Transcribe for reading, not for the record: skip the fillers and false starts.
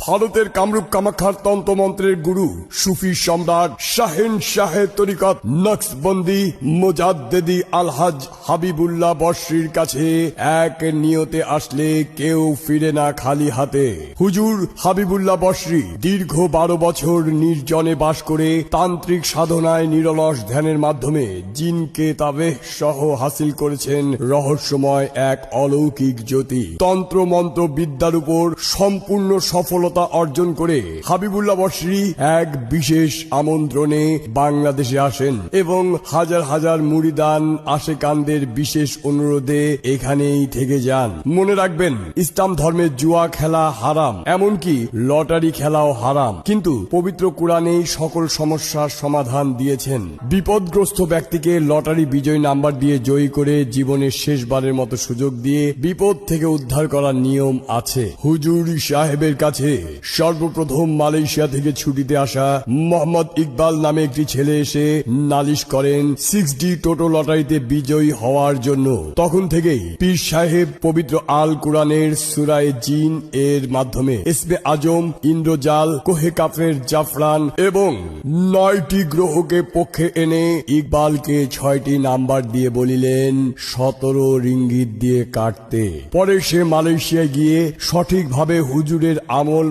ভারতের কামরূপ কামাখ্যার তন্ত্রমন্ত্রের গুরু সুফি সম্রাট শাহেন শাহের তরিকত নকশবন্দি মুজাদ্দেদি আলহাজ হাবিবুল্লাহ বর্ষীর কাছে এক নিয়তে আসলে কেউ ফিরে না খালি হাতে। হুজুর হাবিবুল্লাহ বর্ষী দীর্ঘ 12 বছর নির্জনে বাস করে তান্ত্রিক সাধনায় নিরলস ধ্যানের মাধ্যমে জিনকে তাবেহ সহ হাসিল করেছেন রহস্যময় এক অলৌকিক জ্যোতি। তন্ত্র মন্ত্র বিদ্যার উপর সম্পূর্ণ সফলতা অর্জন করে হাবিবুল্লাহ বর্ষী এক বিশেষ আমন্ত্রণে বাংলাদেশে আসেন এবং হাজার হাজার মুরিদান আশেকানদের বিশেষ অনুরোধে এখানেই থেকে যান। মনে রাখবেন, ইসলাম ধর্মে জুয়া খেলা হারাম, এমনকি লটারি খেলাও হারাম, কিন্তু পবিত্র কোরআনেই সকল সমস্যার সমাধান দিয়েছেন। বিপদগ্রস্ত ব্যক্তিকে লটারি বিজয় নাম্বার দিয়ে জয়ী করে জীবনের শেষবারের মতো সুযোগ দিয়ে বিপদ থেকে উদ্ধার করার নিয়ম আছে। হুজুর সাহেবের কাছে সর্বপ্রথম মালয়েশিয়া থেকে ছুটিতে আসা মোহাম্মদ ইকবাল নামে একটি ছেলে এসে নালিশ করেন 6D টোটো লটারিতে বিজয়ী হওয়ার জন্য। তখন থেকেই পীর সাহেব পবিত্র আল কোরআনের সূরায়ে জিন এর মাধ্যমে ইসমে আজম, ইন্দ্রজাল, কোহে কাফের জাফরান এবং 9টি গ্রহকে পক্ষে এনে ইকবালকে 6টি নাম্বার দিয়ে বলিলেন 17 রিঙ্গিত দিয়ে কাটতে। পরে সে মালয়েশিয়ায় গিয়ে সঠিকভাবে হুজুরের আমল